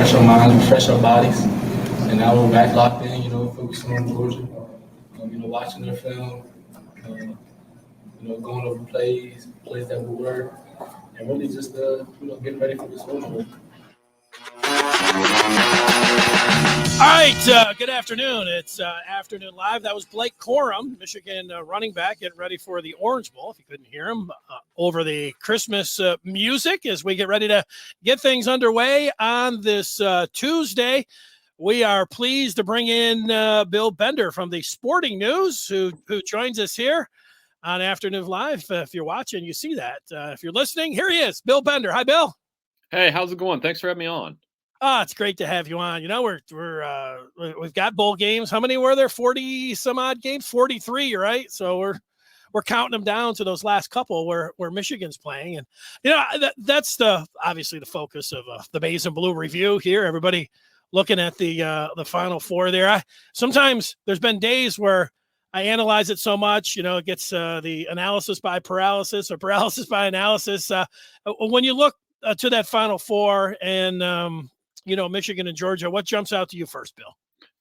refresh our minds, refresh our bodies. And now we're back locked in, focusing on Georgia, watching their film, going over plays that will work, and really just, getting ready for this whole. All right, good afternoon. It's Afternoon Live. That was Blake Corum, Michigan running back, getting ready for the Orange Bowl, if you couldn't hear him, over the Christmas music as we get ready to get things underway on this Tuesday. We are pleased to bring in Bill Bender from the Sporting News, who joins us here on Afternoon Live. If you're watching, you see that. If you're listening, here he is, Bill Bender. Hi, Bill. Hey, how's it going? Thanks for having me on. It's great to have you on. We've got bowl games. How many were there? 40 some odd games? 43, right? So we're counting them down to those last couple where Michigan's playing, and that's obviously the focus of the Maize and Blue review here. Everybody looking at the Final Four there. Sometimes there's been days where I analyze it so much, it gets the analysis by paralysis or paralysis by analysis. When you look to that Final Four and Michigan and Georgia, what jumps out to you first, Bill?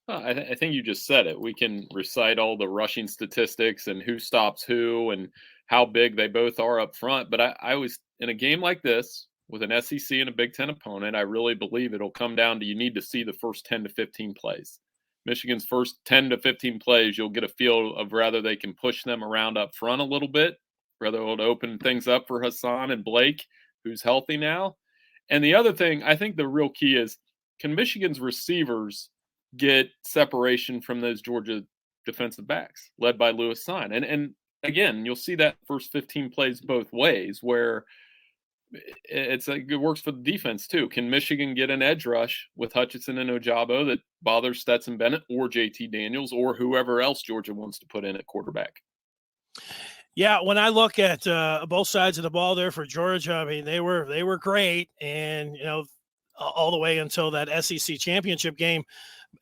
I think you just said it. We can recite all the rushing statistics and who stops who and how big they both are up front. But I was in a game like this with an SEC and a Big Ten opponent, I really believe it'll come down to you need to see the first 10 to 15 plays. Michigan's first 10 to 15 plays, you'll get a feel of whether they can push them around up front a little bit, whether it'll open things up for Hassan and Blake, who's healthy now. And the other thing, I think the real key is, can Michigan's receivers get separation from those Georgia defensive backs led by Lewis Cine? And again, you'll see that first 15 plays both ways where it works for the defense too. Can Michigan get an edge rush with Hutchinson and Ojabo that bothers Stetson Bennett or JT Daniels or whoever else Georgia wants to put in at quarterback? Yeah, when I look at both sides of the ball there for Georgia, I mean, they were great, and all the way until that SEC championship game.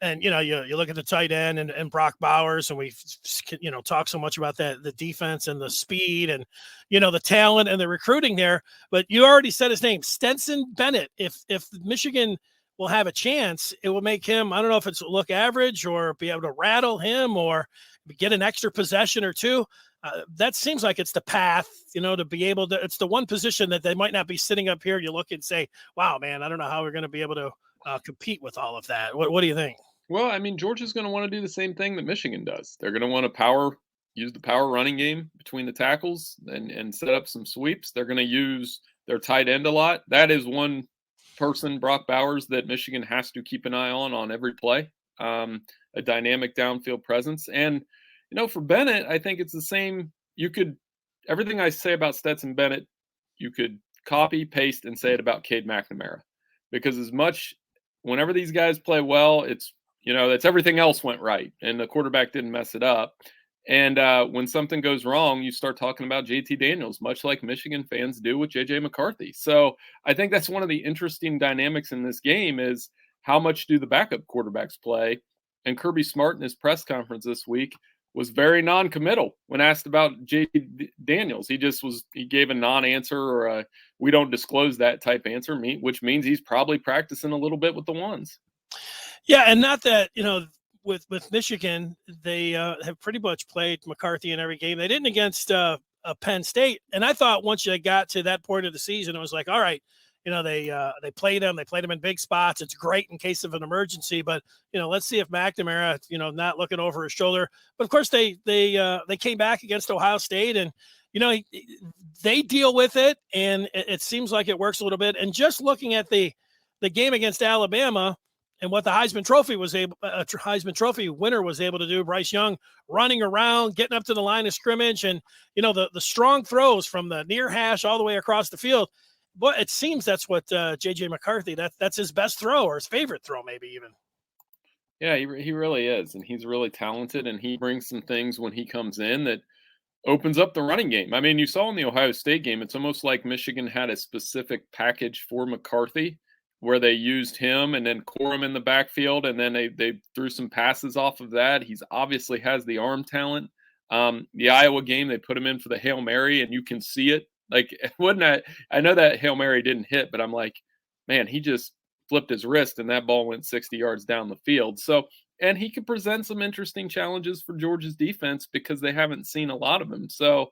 And you look at the tight end and Brock Bowers, and we've talked so much about that, the defense and the speed and the talent and the recruiting there. But you already said his name, Stetson Bennett. If Michigan will have a chance, it will make him, I don't know if it's look average or be able to rattle him or get an extra possession or two. That seems like it's the path, to be able to. It's the one position that they might not be sitting up here. And you look and say, "Wow, man, I don't know how we're going to be able to compete with all of that." What do you think? Well, I mean, Georgia's going to want to do the same thing that Michigan does. They're going to want to use the power running game between the tackles and set up some sweeps. They're going to use their tight end a lot. That is one person, Brock Bowers, that Michigan has to keep an eye on every play. A dynamic downfield presence. And for Bennett, I think it's the same. Everything I say about Stetson Bennett, you could copy, paste, and say it about Cade McNamara. Because whenever these guys play well, it's everything else went right, and the quarterback didn't mess it up. And when something goes wrong, you start talking about JT Daniels, much like Michigan fans do with JJ McCarthy. So I think that's one of the interesting dynamics in this game is how much do the backup quarterbacks play? And Kirby Smart in his press conference this week was very non-committal when asked about JT Daniels. He gave a non-answer or a we don't disclose that type answer, which means he's probably practicing a little bit with the ones. Yeah, and not that, with Michigan, they have pretty much played McCarthy in every game. They didn't against Penn State. And I thought once you got to that point of the season, it was like, all right, they played him. They played him in big spots. It's great in case of an emergency, but let's see if McNamara, not looking over his shoulder. But of course, they came back against Ohio State, and they deal with it, and it seems like it works a little bit. And just looking at the game against Alabama and what the Heisman Trophy winner was able to do, Bryce Young running around, getting up to the line of scrimmage, and the strong throws from the near hash all the way across the field. But it seems that's what JJ McCarthy, that's his best throw or his favorite throw, maybe even. Yeah, he really is. And he's really talented, and he brings some things when he comes in that opens up the running game. I mean, you saw in the Ohio State game, it's almost like Michigan had a specific package for McCarthy where they used him and then Corum in the backfield, and then they threw some passes off of that. He's obviously has the arm talent. The Iowa game, they put him in for the Hail Mary, and you can see it. Like, I know that Hail Mary didn't hit, but I'm like, man, he just flipped his wrist and that ball went 60 yards down the field. So, and he could present some interesting challenges for Georgia's defense because they haven't seen a lot of him. So,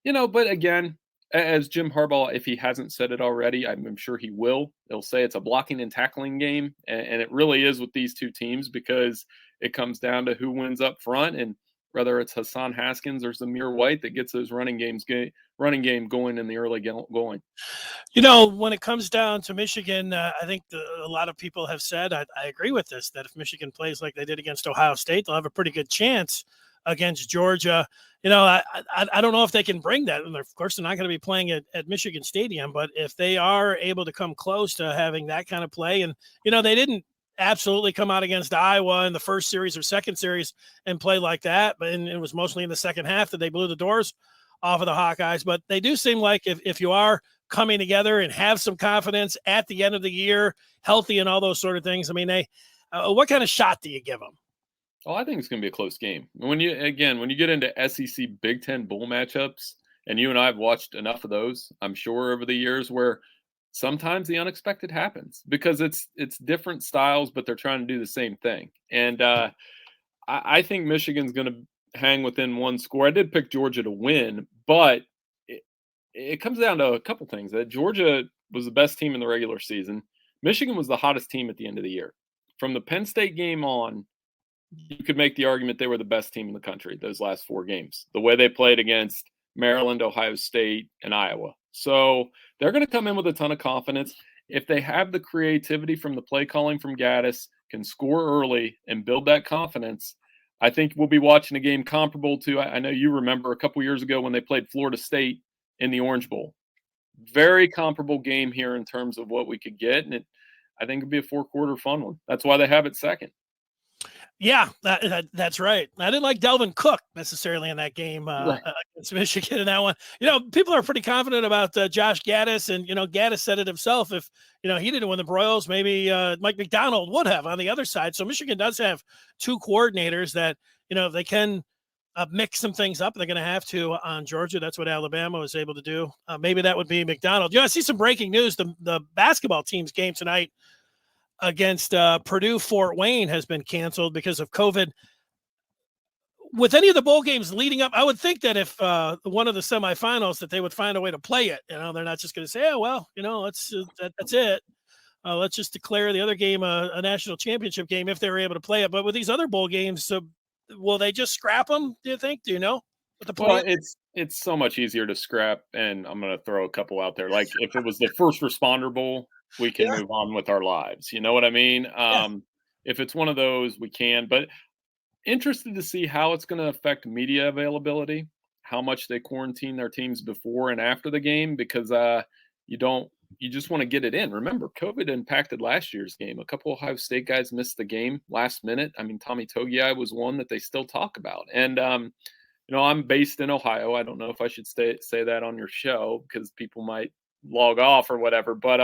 but again, as Jim Harbaugh, if he hasn't said it already, I'm sure he will. He'll say it's a blocking and tackling game, and it really is with these two teams because it comes down to who wins up front, and whether it's Hassan Haskins or Zamir White that gets those running game going in the early going. When it comes down to Michigan, I think a lot of people have said, I agree with this, that if Michigan plays like they did against Ohio State, they'll have a pretty good chance against Georgia. I don't know if they can bring that. And of course, they're not going to be playing at Michigan Stadium, but if they are able to come close to having that kind of play, and, they didn't absolutely come out against Iowa in the first series or second series and play like that, but it was mostly in the second half that they blew the doors off of the Hawkeyes. But they do seem like if you are coming together and have some confidence at the end of the year, healthy and all those sort of things, what kind of shot do you give them? Oh, I think it's going to be a close game. When you get into SEC Big Ten bowl matchups, and you and I have watched enough of those, I'm sure over the years, where sometimes the unexpected happens because it's different styles, but they're trying to do the same thing. And I think Michigan's going to hang within one score. I did pick Georgia to win, but it comes down to a couple things. That Georgia was the best team in the regular season. Michigan was the hottest team at the end of the year. From the Penn State game on, you could make the argument they were the best team in the country those last 4 games, the way they played against Maryland, Ohio State, and Iowa. So they're going to come in with a ton of confidence. If they have the creativity from the play calling from Gaddis, can score early and build that confidence, I think we'll be watching a game comparable to, I know you remember a couple years ago when they played Florida State in the Orange Bowl. Very comparable game here in terms of what we could get, and I think it'll be a 4-quarter fun one. That's why they have it second. Yeah, that's right. I didn't like Delvin Cook necessarily in that game against Michigan in that one. People are pretty confident about Josh Gaddis, and, Gaddis said it himself. If, he didn't win the Broyles, maybe Mike McDonald would have on the other side. So Michigan does have 2 coordinators that, they can mix some things up. They're going to have to on Georgia. That's what Alabama was able to do. Maybe that would be McDonald. I see some breaking news. The basketball team's game tonight against Purdue Fort Wayne has been canceled because of COVID. With any of the bowl games leading up, I would think that if one of the semifinals, that they would find a way to play it. They're not just going to say, "Oh well, that's it. Let's just declare the other game a national championship game if they were able to play it." But with these other bowl games, will they just scrap them? Do you think? Do you know what the point? Well, it's so much easier to scrap, and I'm going to throw a couple out there. Like if it was the first responder bowl, we can move on with our lives. You know what I mean? If it's one of those, we can. But interested to see how it's going to affect media availability, how much they quarantine their teams before and after the game, because you just want to get it in. Remember, COVID impacted last year's game. A couple of Ohio State guys missed the game last minute. Tommy Togiai was one that they still talk about. And, I'm based in Ohio. I don't know if I should say that on your show because people might log off or whatever. But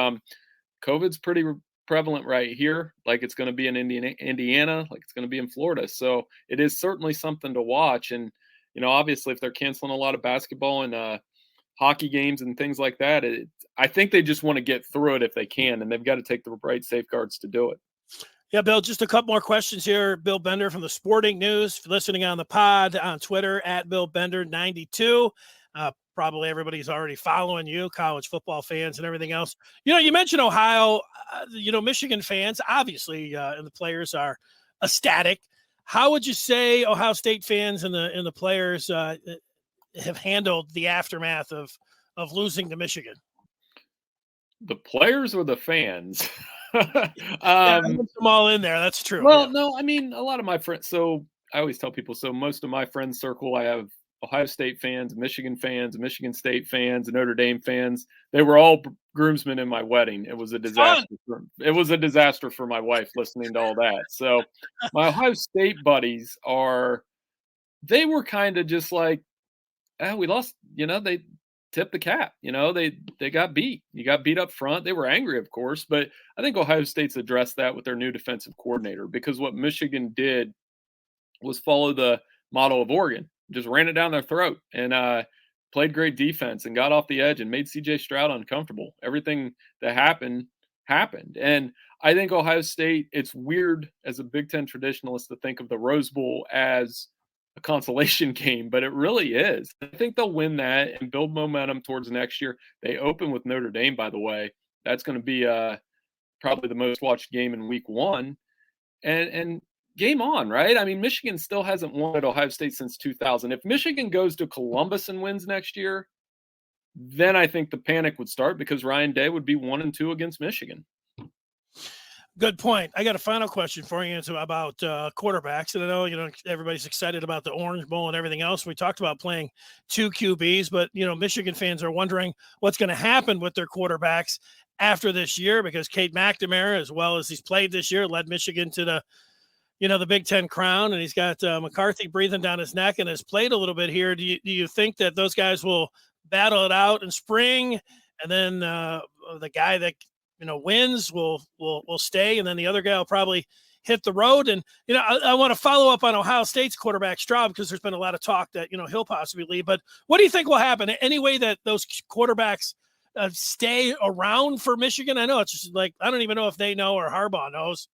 COVID's pretty prevalent right here, like it's going to be in Indiana, like it's going to be in Florida. So it is certainly something to watch. And, obviously if they're canceling a lot of basketball and hockey games and things like that, I think they just want to get through it if they can, and they've got to take the right safeguards to do it. Yeah, Bill, just a couple more questions here. Bill Bender from the Sporting News, listening on the pod on Twitter at Bill Bender 92. Probably everybody's already following you, college football fans and everything else. You mentioned Ohio, Michigan fans, obviously, and the players are ecstatic. How would you say Ohio State fans and the players have handled the aftermath of losing to Michigan? The players or the fans? I put them all in there. That's true. Well, no, a lot of my friends. So I always tell people. So most of my friends circle, I have Ohio State fans, Michigan State fans, Notre Dame fans. They were all groomsmen in my wedding. It was a disaster. It was a disaster for my wife listening to all that. So my Ohio State buddies they were kind of just like, we lost. They tipped the cap. They got beat. You got beat up front. They were angry, of course, but I think Ohio State's addressed that with their new defensive coordinator, because what Michigan did was follow the model of Oregon, just ran it down their throat and played great defense and got off the edge and made CJ Stroud uncomfortable. Everything that happened happened. And I think Ohio State, it's weird as a Big Ten traditionalist to think of the Rose Bowl as a consolation game, but it really is. I think they'll win that and build momentum towards next year. They open with Notre Dame, by the way. That's going to be probably the most watched game in week 1. And game on, right? I mean, Michigan still hasn't won at Ohio State since 2000. If Michigan goes to Columbus and wins next year, then I think the panic would start because Ryan Day would be 1-2 against Michigan. Good point. I got a final question for you about quarterbacks. And I know, everybody's excited about the Orange Bowl and everything else. We talked about playing 2 QBs, but, Michigan fans are wondering what's going to happen with their quarterbacks after this year, because Cade McNamara, as well as he's played this year, led Michigan to the Big Ten crown, and he's got McCarthy breathing down his neck and has played a little bit here. Do you think that those guys will battle it out in spring, and then the guy that wins will stay, and then the other guy will probably hit the road? And I want to follow up on Ohio State's quarterback Stroud, because there's been a lot of talk that he'll possibly leave. But what do you think will happen? Any way that those quarterbacks stay around for Michigan? I know it's just like, I don't even know if they know or Harbaugh knows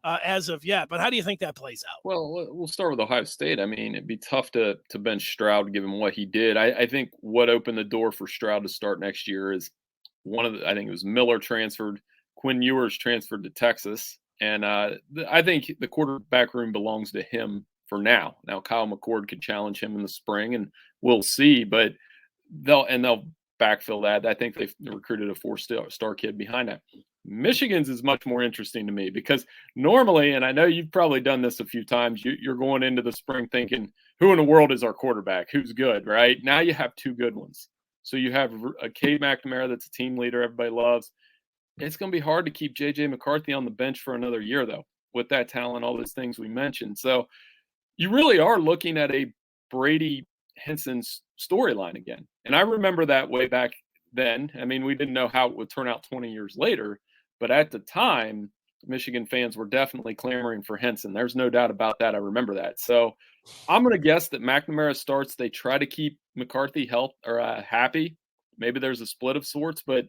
as of yet, but how do you think that plays out? Well, we'll start with Ohio State. I mean, it'd be tough to bench Stroud given what he did. I think what opened the door for Stroud to start next year is I think it was Miller transferred, Quinn Ewers transferred to Texas, and I think the quarterback room belongs to him for now. Now Kyle McCord could challenge him in the spring, and we'll see, but they'll backfill that. I think they've recruited a 4-star kid behind that. Michigan's is much more interesting to me because normally, and I know you've probably done this a few times, you're going into the spring thinking, who in the world is our quarterback? Who's good, right? Now you have 2 good ones. So you have a Cade McNamara that's a team leader everybody loves. It's going to be hard to keep J.J. McCarthy on the bench for another year, though, with that talent, all those things we mentioned. So you really are looking at a Brady Henson storyline again. And I remember that way back then. I mean, we didn't know how it would turn out 20 years later, but at the time, Michigan fans were definitely clamoring for Henson. There's no doubt about that. I remember that. So I'm going to guess that McNamara starts. They try to keep McCarthy happy. Maybe there's a split of sorts, but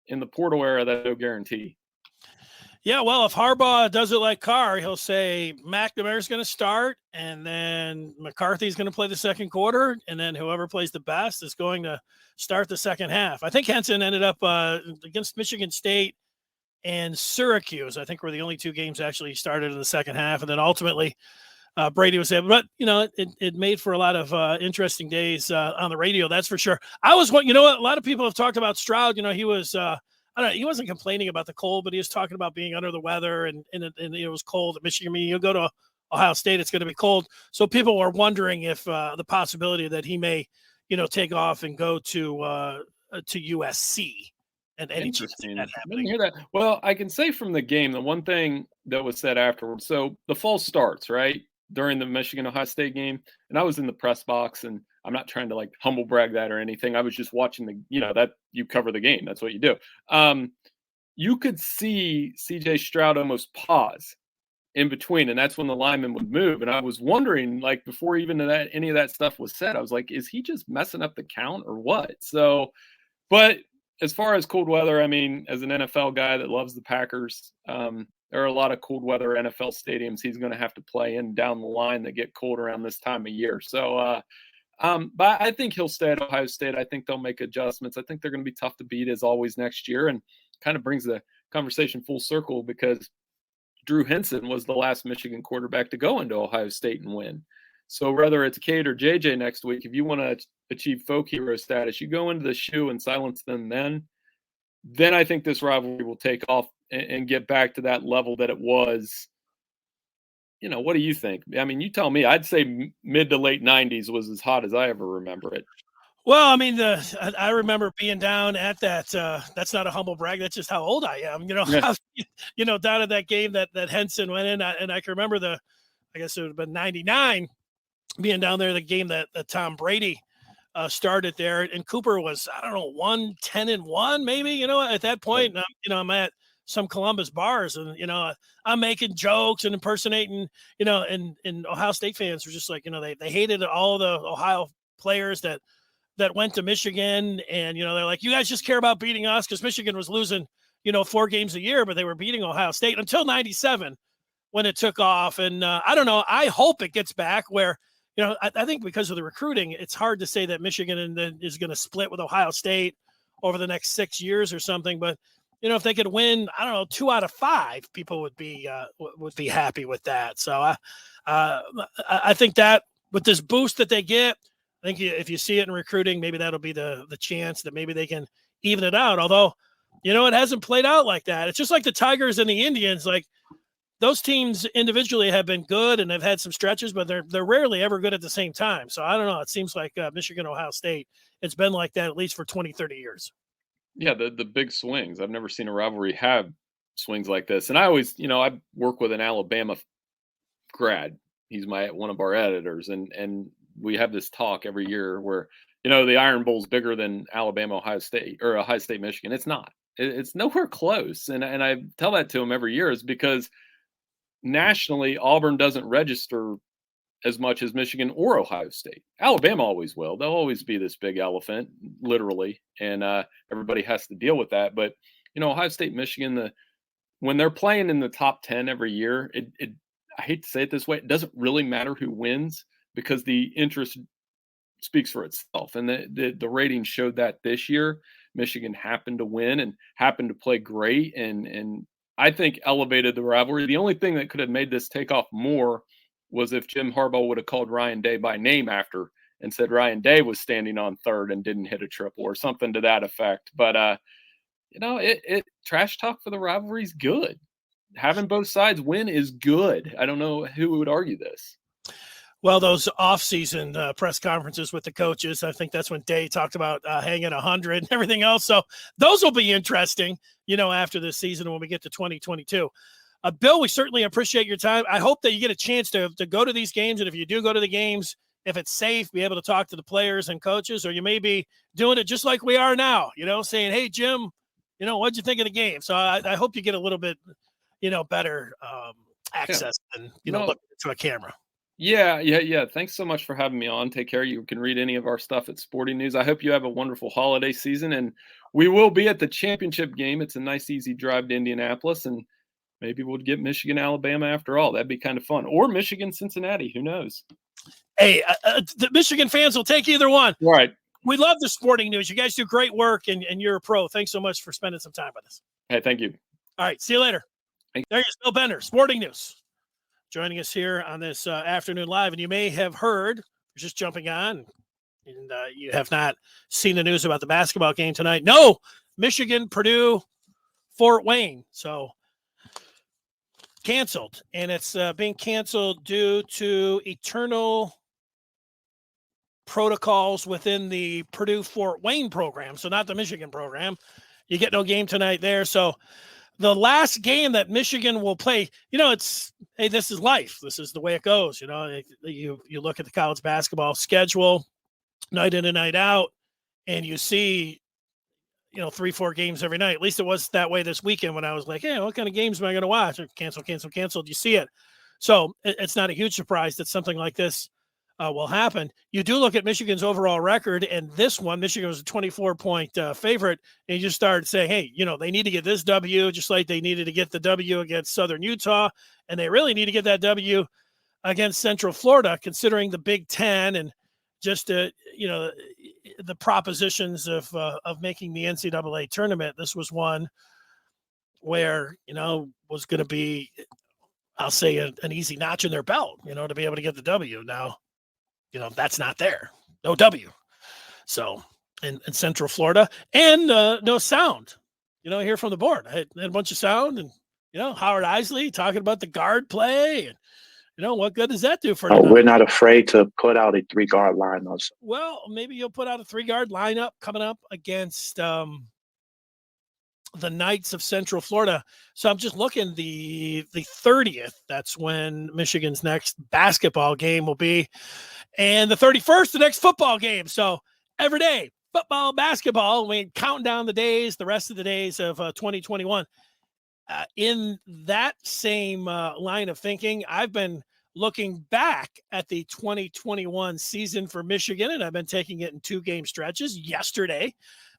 in the portal era, that's no guarantee. Yeah, well, if Harbaugh does it like Carr, he'll say McNamara's going to start, and then McCarthy's going to play the second quarter, and then whoever plays the best is going to start the second half. I think Henson ended up against Michigan State and Syracuse, I think, were the only 2 games actually started in the second half, and then ultimately Brady was able. But it made for a lot of interesting days on the radio, that's for sure. A lot of people have talked about Stroud. He was he wasn't complaining about the cold, but he was talking about being under the weather, and it was cold at Michigan. I mean, you go to Ohio State, it's going to be cold. So people were wondering if the possibility that he may, take off and go to USC. And any interesting. I didn't hear that. Well, I can say from the game, the one thing that was said afterwards. So the fall starts right during the Michigan Ohio State game, and I was in the press box, and I'm not trying to humble brag that or anything. I was just watching that you cover the game. That's what you do. You could see CJ Stroud almost pause in between, and that's when the lineman would move. And I was wondering, before even any of that stuff was said, I was like, is he just messing up the count or what? So, but as far as cold weather, I mean, as an NFL guy that loves the Packers, there are a lot of cold weather NFL stadiums he's going to have to play in down the line that get cold around this time of year. So, but I think he'll stay at Ohio State. I think they'll make adjustments. I think they're going to be tough to beat as always next year, and kind of brings the conversation full circle because Drew Henson was the last Michigan quarterback to go into Ohio State and win. So whether it's Cade or JJ next week, if you want to achieve folk hero status, you go into the shoe and silence them then I think this rivalry will take off and get back to that level that it was. What do you think? I mean, you tell me. I'd say mid to late 90s was as hot as I ever remember it. Well, I mean, I remember being down at that. That's not a humble brag. That's just how old I am. Yeah. Down at that game that Henson went in, and I can remember I guess it would have been 99, being down there, the game that Tom Brady started there, and Cooper was, I don't know, 1-10-1 maybe, at that point. And I'm at some Columbus bars, and I'm making jokes and impersonating, and Ohio State fans were just like, they hated all the Ohio players that went to Michigan, and they're like, you guys just care about beating us, because Michigan was losing 4 games a year, but they were beating Ohio State until 97 when it took off. And I don't know. I hope it gets back where, I think because of the recruiting, it's hard to say that Michigan is going to split with Ohio State over the next 6 years or something. But, if they could win, I don't know, 2 out of 5, people would be happy with that. So I think that with this boost that they get, I think if you see it in recruiting, maybe that'll be the chance that maybe they can even it out. Although, it hasn't played out like that. It's just like the Tigers and the Indians. Like, those teams individually have been good and have had some stretches, but they're rarely ever good at the same time. So I don't know. It seems like Michigan, Ohio State, it's been like that at least for 20, 30 years. Yeah, the big swings. I've never seen a rivalry have swings like this. And I always, I work with an Alabama grad. He's one of our editors, and we have this talk every year where, the Iron Bowl's bigger than Alabama, Ohio State, or Ohio State, Michigan. It's not. It's nowhere close. And I tell that to him every year is because nationally, Auburn doesn't register as much as Michigan or Ohio State. Alabama always will. They'll always be this big elephant, literally, and everybody has to deal with that. But, Ohio State, Michigan, when they're playing in the top 10 every year, I hate to say it this way, it doesn't really matter who wins because the interest speaks for itself. And the ratings showed that this year. Michigan happened to win and happened to play great and I think elevated the rivalry. The only thing that could have made this take off more was if Jim Harbaugh would have called Ryan Day by name after and said Ryan Day was standing on third and didn't hit a triple or something to that effect. But, trash talk for the rivalry is good. Having both sides win is good. I don't know who would argue this. Well, those off-season press conferences with the coaches, I think that's when Day talked about hanging 100 and everything else. So those will be interesting, after this season when we get to 2022. Bill, we certainly appreciate your time. I hope that you get a chance to go to these games. And if you do go to the games, if it's safe, be able to talk to the players and coaches, or you may be doing it just like we are now, saying, hey, Jim, what'd you think of the game? So I hope you get a little bit, better access and, look to a camera. Yeah. Thanks so much for having me on. Take care. You can read any of our stuff at Sporting News. I hope you have a wonderful holiday season, and we will be at the championship game. It's a nice, easy drive to Indianapolis, and maybe we'll get Michigan, Alabama after all. That'd be kind of fun. Or Michigan, Cincinnati. Who knows? Hey, the Michigan fans will take either one. Right. We love the Sporting News. You guys do great work, and you're a pro. Thanks so much for spending some time with us. Hey, thank you. All right, see you later. There you go, Bill Bender, Sporting News, joining us here on this afternoon live. And you may have heard, just jumping on, and you have not seen the news about the basketball game tonight. No, Michigan, Purdue, Fort Wayne. So canceled, and it's being canceled due to eternal protocols within the Purdue Fort Wayne program. So not the Michigan program. You get no game tonight there. So the last game that Michigan will play, it's, hey, this is life. This is the way it goes. You look at the college basketball schedule night in and night out, and you see, 3-4 games every night. At least it was that way this weekend when I was like, hey, what kind of games am I going to watch? Canceled. You see it. So it's not a huge surprise that something like this will happen. You do look at Michigan's overall record, and this one, Michigan was a 24-point favorite, and you just started saying, hey, they need to get this W just like they needed to get the W against Southern Utah, and they really need to get that W against Central Florida, considering the Big Ten and just, the propositions of making the NCAA tournament. This was one where, was going to be, I'll say, an easy notch in their belt, to be able to get the W. Now, that's not there. No W. So in Central Florida, and no sound, here from the board. I had a bunch of sound, and, Howard Isley talking about the guard play. And, what good does that do for we're not afraid to put out a 3-guard lineup. Well, maybe you'll put out a 3-guard lineup coming up against the Knights of Central Florida. So I'm just looking, the 30th, that's when Michigan's next basketball game will be. And the 31st, the next football game. So every day, football, basketball, we counting down the days, the rest of the days of 2021. In that same line of thinking, I've been looking back at the 2021 season for Michigan, and I've been taking it in 2-game stretches. Yesterday,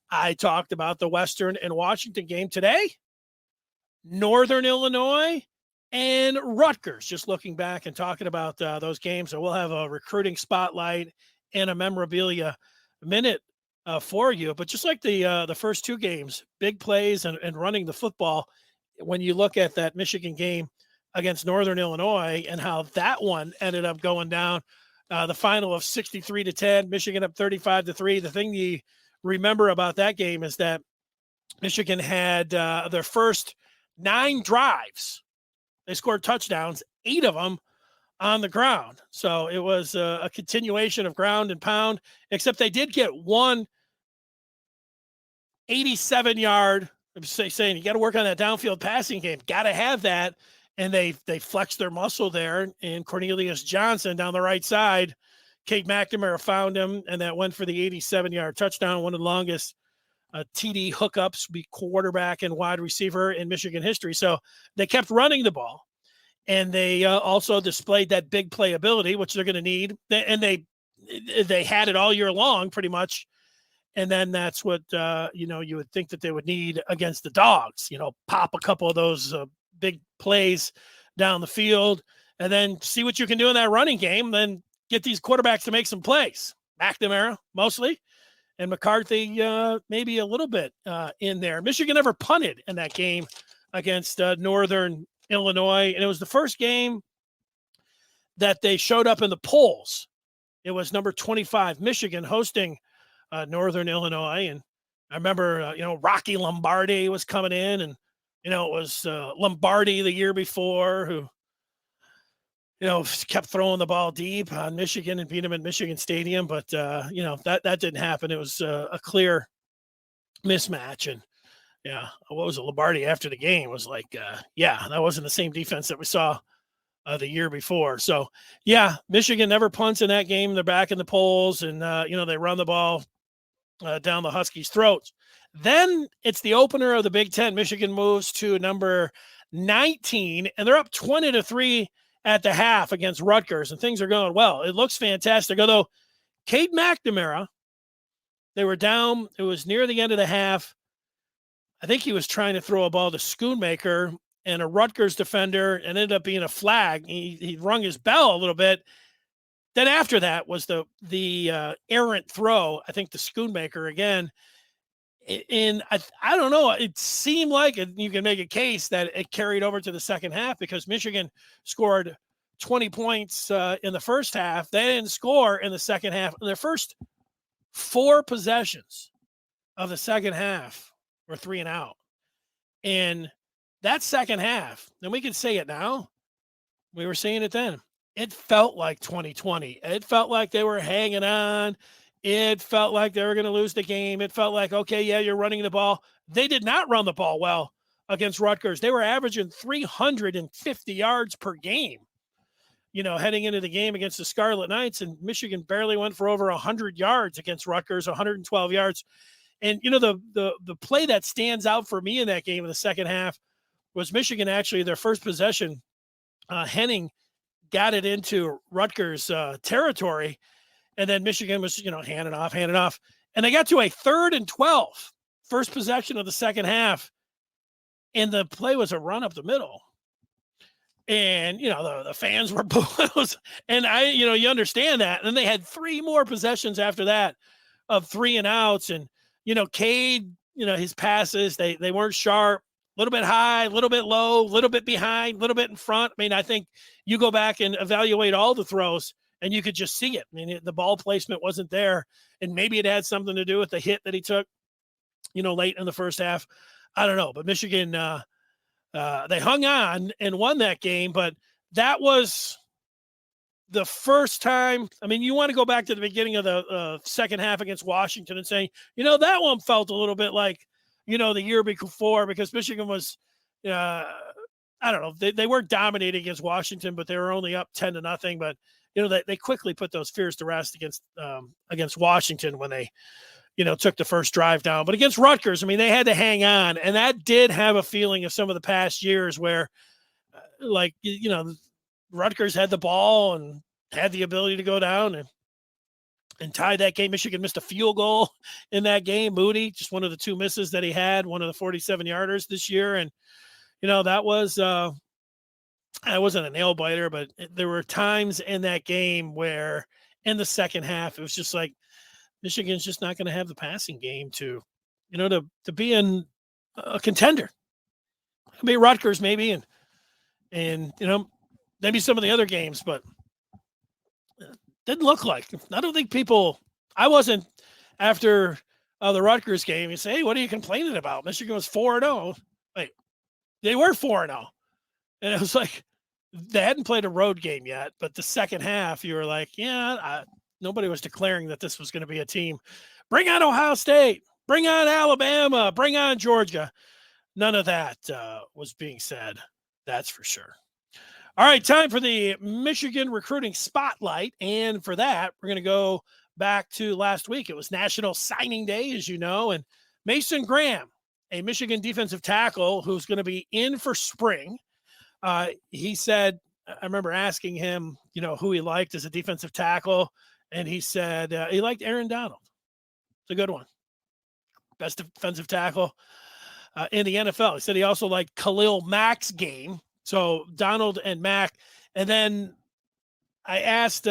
I talked about the Western and Washington game. Today, Northern Illinois, and Rutgers. Just looking back and talking about those games. So we'll have a recruiting spotlight and a memorabilia minute for you. But just like the first two games, big plays and running the football, when you look at that Michigan game against Northern Illinois and how that one ended up going down, the final of 63-10, Michigan up 35-3. The thing you remember about that game is that Michigan had their first 9 drives. They scored touchdowns, 8 of them on the ground. So it was a continuation of ground and pound, except they did get one 87-yard. I'm saying you got to work on that downfield passing game. Got to have that. And they flexed their muscle there. And Cornelius Johnson down the right side, Cade McNamara found him, and that went for the 87-yard touchdown, one of the longest TD hookups, be quarterback and wide receiver in Michigan history. So they kept running the ball, and they also displayed that big play ability, which they're going to need. And they had it all year long, pretty much. And then that's what you would think that they would need against the Dogs. Pop a couple of those big plays down the field, and then see what you can do in that running game. Then get these quarterbacks to make some plays. McNamara mostly, and McCarthy maybe a little bit in there. Michigan never punted in that game against Northern Illinois, and it was the first game that they showed up in the polls. It was number 25, Michigan, hosting Northern Illinois. And I remember, Rocky Lombardi was coming in, and, it was Lombardi the year before who, kept throwing the ball deep on Michigan and beat them at Michigan Stadium. But, that didn't happen. It was a clear mismatch. And, what was it? Lombardi after the game was like, that wasn't the same defense that we saw the year before. So, Michigan never punts in that game. They're back in the polls, and, they run the ball down the Huskies' throats. Then it's the opener of the Big Ten. Michigan moves to number 19, and they're up 20-3 at the half against Rutgers, and things are going well. It looks fantastic. Although Cade McNamara, they were down. It was near the end of the half. I think he was trying to throw a ball to Schoonmaker, and a Rutgers defender, and ended up being a flag. He rung his bell a little bit. Then after that was the errant throw, I think, to Schoonmaker again. And I don't know. It seemed like you can make a case that it carried over to the second half, because Michigan scored 20 points in the first half. They didn't score in the second half. Their first 4 possessions of the second half were 3 and out. And that second half, and we can say it now, we were saying it then, it felt like 2020. It felt like they were hanging on. It felt like they were going to lose the game. It felt like, okay, you're running the ball. They did not run the ball well against Rutgers. They were averaging 350 yards per game, heading into the game against the Scarlet Knights, and Michigan barely went for over 100 yards against Rutgers, 112 yards. And, the play that stands out for me in that game in the second half was Michigan, actually, their first possession, Henning got it into Rutgers territory. And then Michigan was, handing off. And they got to a 3rd and 12, first possession of the second half. And the play was a run up the middle. And, the fans were booing. And you understand that. And then they had 3 more possessions after that of 3 and outs. And, Cade, his passes, they weren't sharp. A little bit high, a little bit low, a little bit behind, a little bit in front. I mean, I think you go back and evaluate all the throws, and you could just see it. I mean, the ball placement wasn't there, and maybe it had something to do with the hit that he took, late in the first half. I don't know, but Michigan, they hung on and won that game, but that was the first time. I mean, you want to go back to the beginning of the second half against Washington and say, that one felt a little bit like, the year before, because Michigan was, I don't know, they weren't dominating against Washington, but they were only up 10-0. But, they quickly put those fears to rest against Washington when they, took the first drive down. But against Rutgers, I mean, they had to hang on. And that did have a feeling of some of the past years where, Rutgers had the ball and had the ability to go down and tie that game. Michigan missed a field goal in that game. Moody, just one of the 2 misses that he had, one of the 47-yarders this year. And, that was I wasn't a nail biter, but there were times in that game where in the second half, it was just like Michigan's just not going to have the passing game to be in a contender. Maybe Rutgers, maybe, and maybe some of the other games, but didn't look like. I don't think I wasn't after the Rutgers game. You say, hey, what are you complaining about? Michigan was 4-0. Wait, they were 4-0. And it was like, they hadn't played a road game yet, but the second half, you were like, nobody was declaring that this was going to be a team. Bring on Ohio State. Bring on Alabama. Bring on Georgia. None of that was being said. That's for sure. All right, time for the Michigan recruiting spotlight. And for that, we're going to go back to last week. It was National Signing Day, as you know, and Mason Graham, a Michigan defensive tackle who's going to be in for spring. He said, I remember asking him, who he liked as a defensive tackle, and he said he liked Aaron Donald. It's a good one. Best defensive tackle in the NFL. He said he also liked Khalil Mack's game. So Donald and Mack. And then I asked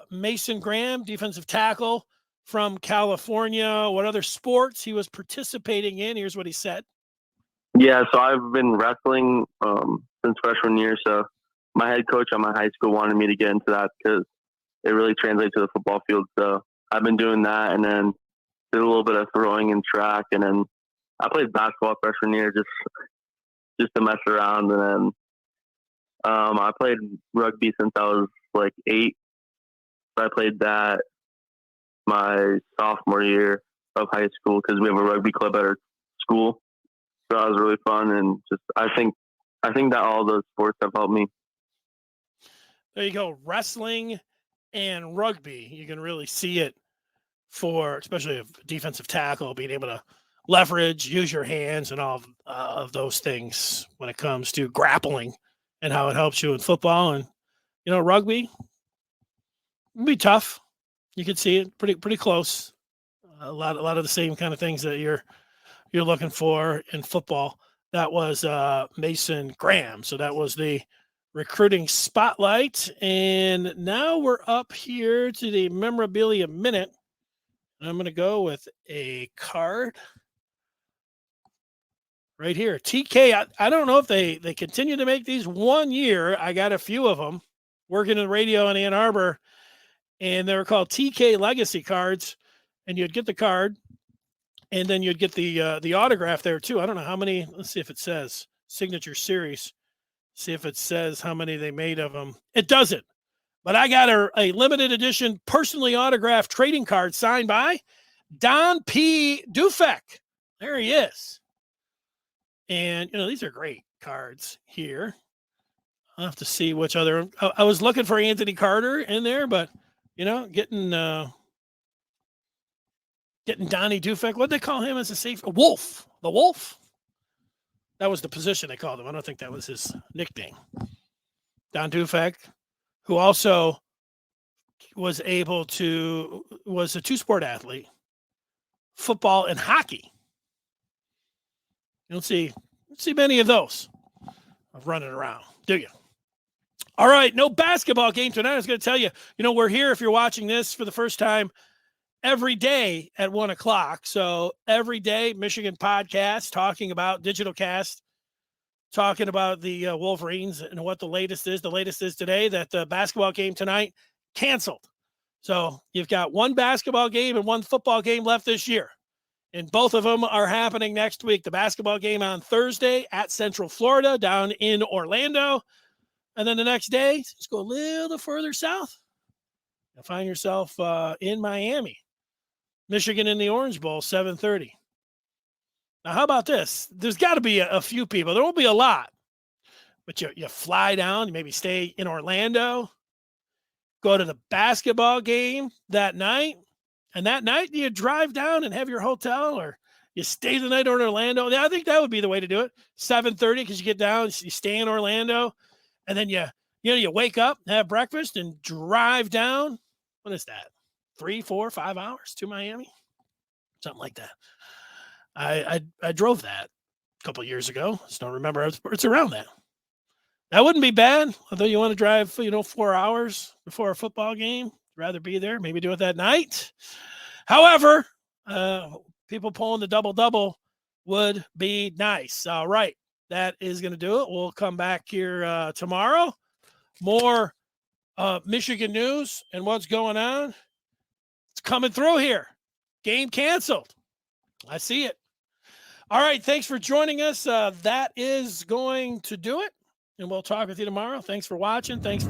Mason Graham, defensive tackle from California, what other sports he was participating in. Here's what he said. Yeah, so I've been wrestling since freshman year. So my head coach at my high school wanted me to get into that because it really translates to the football field. So I've been doing that, and then did a little bit of throwing and track, and then I played basketball freshman year just to mess around, and then I played rugby since I was like 8. So I played that my sophomore year of high school because we have a rugby club at our school. So that was really fun, and just I think that all those sports have helped me. There you go, wrestling and rugby. You can really see it for, especially a defensive tackle, being able to leverage, use your hands, and all of those things when it comes to grappling and how it helps you in football. And rugby would be tough. You could see it pretty close. A lot of the same kind of things that you're looking for in football. That was Mason Graham. So that was the recruiting spotlight. And now we're up here to the memorabilia minute. And I'm going to go with a card right here. TK, I don't know if they continue to make these 1 year. I got a few of them working in radio in Ann Arbor, and they were called TK Legacy cards. And you'd get the card, and then you'd get the autograph there too. I don't know how many. Let's see if it says signature series. See if it says how many they made of them. It doesn't. But I got a limited edition personally autographed trading card signed by Don P. Dufek. There he is. And, these are great cards here. I'll have to see which other. I was looking for Anthony Carter in there, but, getting Donnie Dufek. What'd they call him as a safety? Wolf. The Wolf. That was the position they called him. I don't think that was his nickname. Don Dufek, who also was a two-sport athlete, football and hockey. You don't see many of those of running around, do you? All right, no basketball game tonight. I was going to tell you, we're here if you're watching this for the first time every day at 1:00. So every day, Michigan podcast talking about digital cast, talking about the Wolverines and what the latest is. The latest is today that the basketball game tonight canceled. So you've got one basketball game and one football game left this year. And both of them are happening next week. The basketball game on Thursday at Central Florida down in Orlando. And then the next day, just go a little further south. You'll find yourself in Miami. Michigan in the Orange Bowl, 7:30. Now, how about this? There's got to be a few people. There won't be a lot. But you fly down, you maybe stay in Orlando, go to the basketball game that night, and that night you drive down and have your hotel, or you stay the night in Orlando. Yeah, I think that would be the way to do it. 7:30, because you get down, you stay in Orlando, and then you wake up, have breakfast, and drive down. What is that? 3, 4, 5 hours to Miami? Something like that. I drove that a couple years ago. I just don't remember. It's around that. That wouldn't be bad. Although you want to drive, 4 hours before a football game, rather be there. Maybe do it that night. However, people pulling the double-double would be nice. All right. That is going to do it. We'll come back here tomorrow. More Michigan news and what's going on. It's coming through here. Game canceled. I see it. All right. Thanks for joining us. That is going to do it. And we'll talk with you tomorrow. Thanks for watching. Thanks.